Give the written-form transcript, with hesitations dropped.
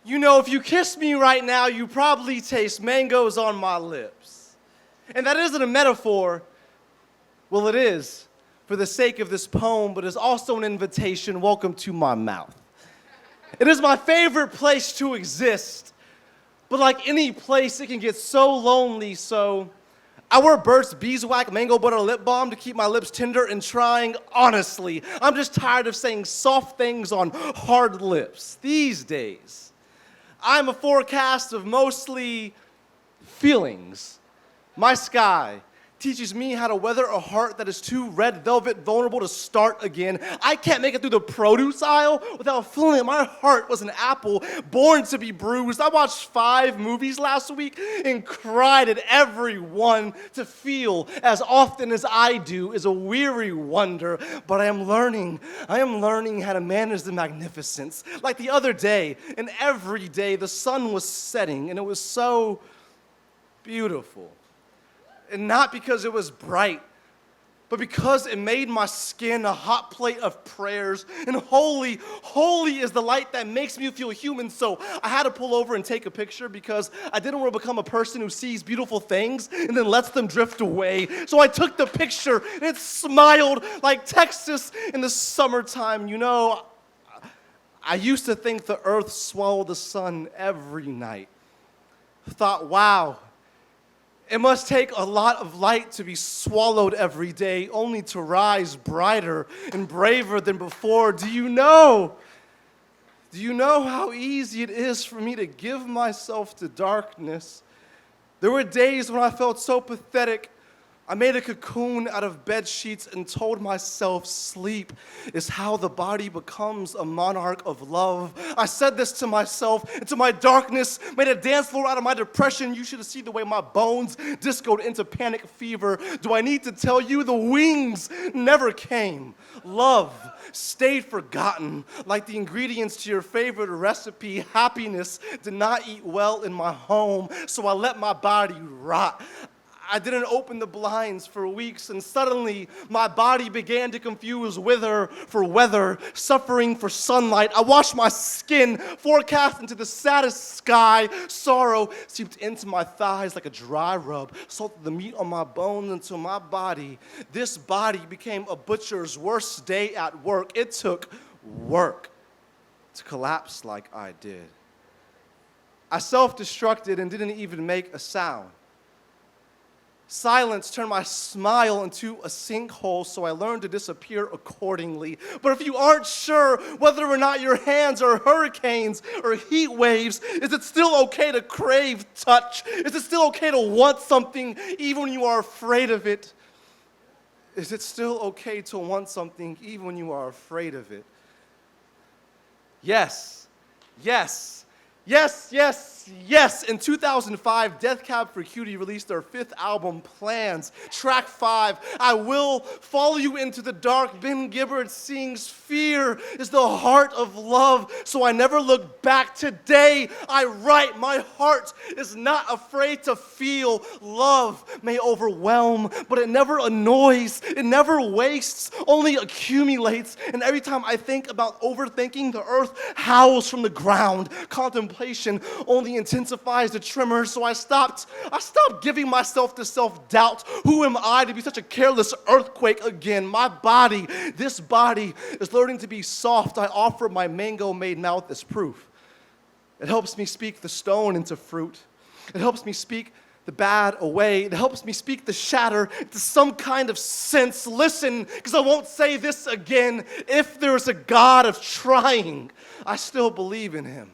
You know, if you kiss me right now, you probably taste mangoes on my lips. And that isn't a metaphor. Well, it is, for the sake of this poem, but is also an invitation. Welcome to my mouth. It is my favorite place to exist. But like any place, it can get so lonely, so I wear Burt's Beeswax Mango Butter Lip Balm to keep my lips tender and trying. Honestly, I'm just tired of saying soft things on hard lips these days. I'm a forecast of mostly feelings. My sky teaches me how to weather a heart that is too red velvet vulnerable to start again. I can't make it through the produce aisle without feeling that my heart was an apple born to be bruised. I watched 5 movies last week and cried at every one. To feel as often as I do is a weary wonder, but I am learning how to manage the magnificence. Like the other day, and every day, the sun was setting and it was so beautiful. And not because it was bright, but because it made my skin a hot plate of prayers. And holy, holy is the light that makes me feel human. So I had to pull over and take a picture because I didn't want to become a person who sees beautiful things and then lets them drift away. So I took the picture and it smiled like Texas in the summertime. You know, I used to think the earth swallowed the sun every night. Thought, wow. It must take a lot of light to be swallowed every day, only to rise brighter and braver than before. Do you know how easy it is for me to give myself to darkness? There were days when I felt so pathetic, I made a cocoon out of bed sheets and told myself sleep is how the body becomes a monarch of love. I said this to myself, into my darkness, made a dance floor out of my depression. You should have seen the way my bones discoed into panic fever. Do I need to tell you the wings never came? Love stayed forgotten, like the ingredients to your favorite recipe. Happiness did not eat well in my home, so I let my body rot. I didn't open the blinds for weeks, and suddenly my body began to confuse wither for weather, suffering for sunlight. I washed my skin, forecast into the saddest sky. Sorrow seeped into my thighs like a dry rub, salted the meat on my bones until my body, this body became a butcher's worst day at work. It took work to collapse like I did. I self-destructed and didn't even make a sound. Silence turned my smile into a sinkhole, so I learned to disappear accordingly. But if you aren't sure whether or not your hands are hurricanes or heat waves, is it still okay to crave touch? Is it still okay to want something even when you are afraid of it? Is it still okay to want something even when you are afraid of it? Yes, yes, yes, yes. Yes, in 2005, Death Cab for Cutie released their 5th album, Plans. Track 5, I Will Follow You Into the Dark. Ben Gibbard sings, fear is the heart of love, so I never look back. Today, I write, my heart is not afraid to feel. Love may overwhelm, but it never annoys, it never wastes, only accumulates. And every time I think about overthinking, the earth howls from the ground. Contemplation only intensifies the tremors, so I stopped giving myself to self-doubt. Who am I to be such a careless earthquake again? My body, this body, is learning to be soft. I offer my mango-made mouth as proof. It helps me speak the stone into fruit. It helps me speak the bad away. It helps me speak the shatter into some kind of sense. Listen, because I won't say this again. If there's a God of trying, I still believe in him.